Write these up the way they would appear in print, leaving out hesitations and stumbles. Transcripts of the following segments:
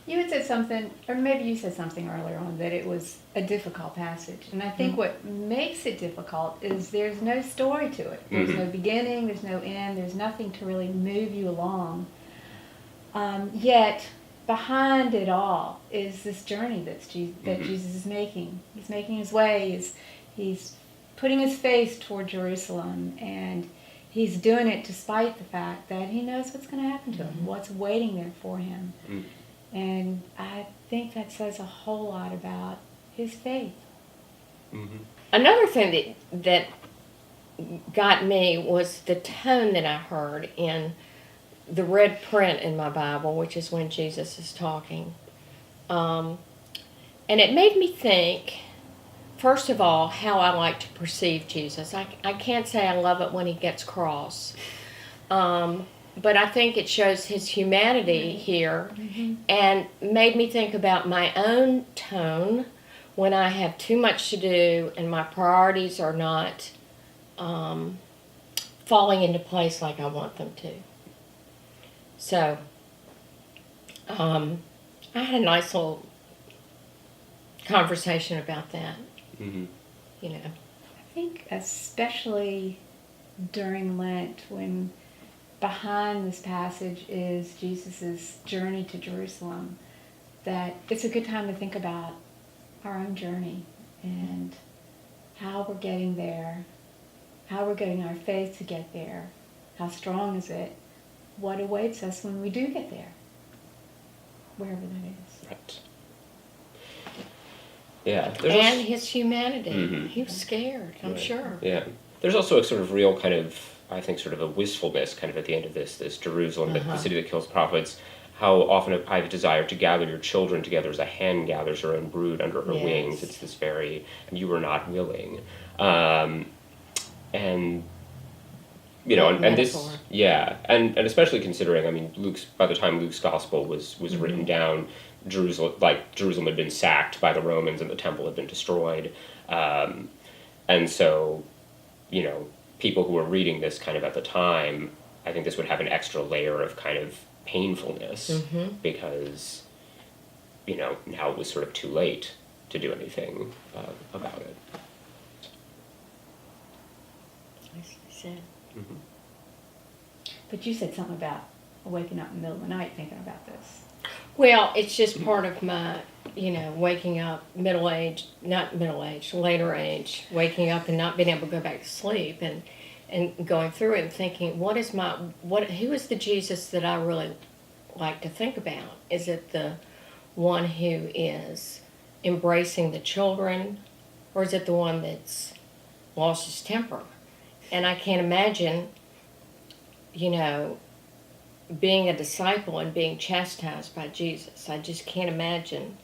You had said something, or maybe you said something earlier on, that it was a difficult passage. And I think what makes it difficult is there's no story to it. There's no beginning, there's no end, there's nothing to really move you along. Yet, behind it all is this journey that Jesus is making. He's making his way, he's putting his face toward Jerusalem, and he's doing it despite the fact that he knows what's going to happen to him, what's waiting there for him. And I think that says a whole lot about his faith. Another thing that got me was the tone that I heard in the red print in my Bible, which is when Jesus is talking. And it made me think, first of all, how I like to perceive Jesus. I can't say I love it when he gets cross. But I think it shows his humanity here, and made me think about my own tone when I have too much to do and my priorities are not falling into place like I want them to. So, I had a nice little conversation about that. You know, I think especially during Lent, when behind this passage is Jesus' journey to Jerusalem, that it's a good time to think about our own journey and how we're getting there, how we're getting our faith to get there, how strong is it, what awaits us when we do get there, wherever that is. Right. Yeah. and his humanity. He was scared, I'm sure. Yeah. There's also a sort of real kind of, I think, sort of a wistfulness kind of at the end of this Jerusalem, the city that kills prophets. How often I have a desire to gather your children together as a hen gathers her own brood under her wings. It's this very, and you were not willing. And, you know, and this, and especially considering, I mean, by the time Luke's gospel was written down, Jerusalem had been sacked by the Romans and the temple had been destroyed. And so, you know, people who were reading this kind of at the time, I think this would have an extra layer of kind of painfulness because, you know, now it was sort of too late to do anything about it. Nicely said. But you said something about waking up in the middle of the night thinking about this. Well, it's just part of my, you know, waking up later age, waking up and not being able to go back to sleep and going through it and thinking, who is the Jesus that I really like to think about? Is it the one who is embracing the children, or is it the one that's lost his temper? And I can't imagine, you know, being a disciple and being chastised by Jesus. I just can't imagine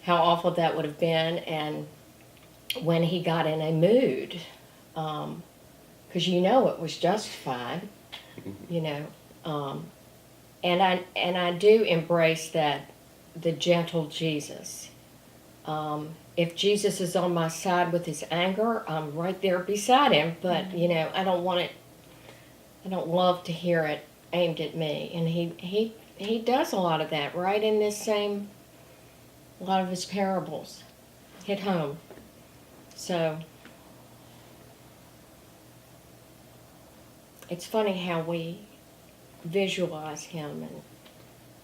how awful that would have been. And when he got in a mood, because you know it was justified, you know, and I do embrace that, the gentle Jesus. If Jesus is on my side with his anger, I'm right there beside him. But you know, I don't love to hear it aimed at me, and he does a lot of that right in a lot of his parables hit home. So it's funny how we visualize him and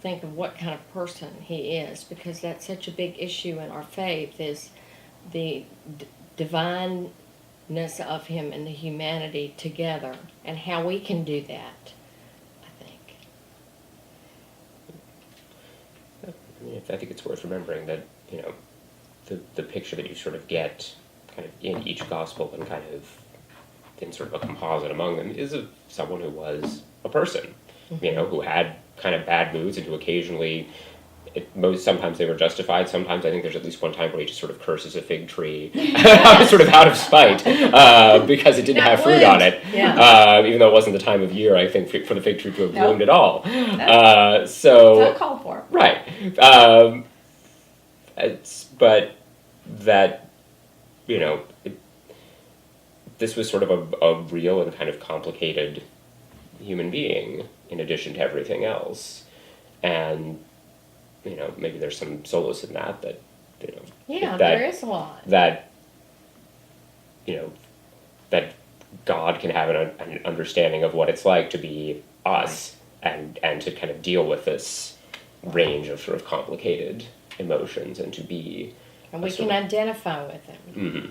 think of what kind of person he is, because that's such a big issue in our faith, is the divineness of him and the humanity together, and how we can do that. I think it's worth remembering that, you know, the picture that you sort of get kind of in each gospel and kind of in sort of a composite among them is of someone who was a person, you know, who had kind of bad moods and who occasionally, sometimes they were justified. Sometimes I think there's at least one time where he just sort of curses a fig tree, sort of out of spite, because it didn't have fruit on it. Yeah. Even though it wasn't the time of year, I think, for the fig tree to have bloomed at all. It's So uncalled for. right. But that, you know, this was sort of a real and kind of you know, maybe there's some solace in that, you know. Yeah, that, there is a lot. That, you know, that God can have an understanding of what it's like to be us, and to kind of deal with this range of sort of complicated emotions, and to be. And we can identify with them. Mm-hmm.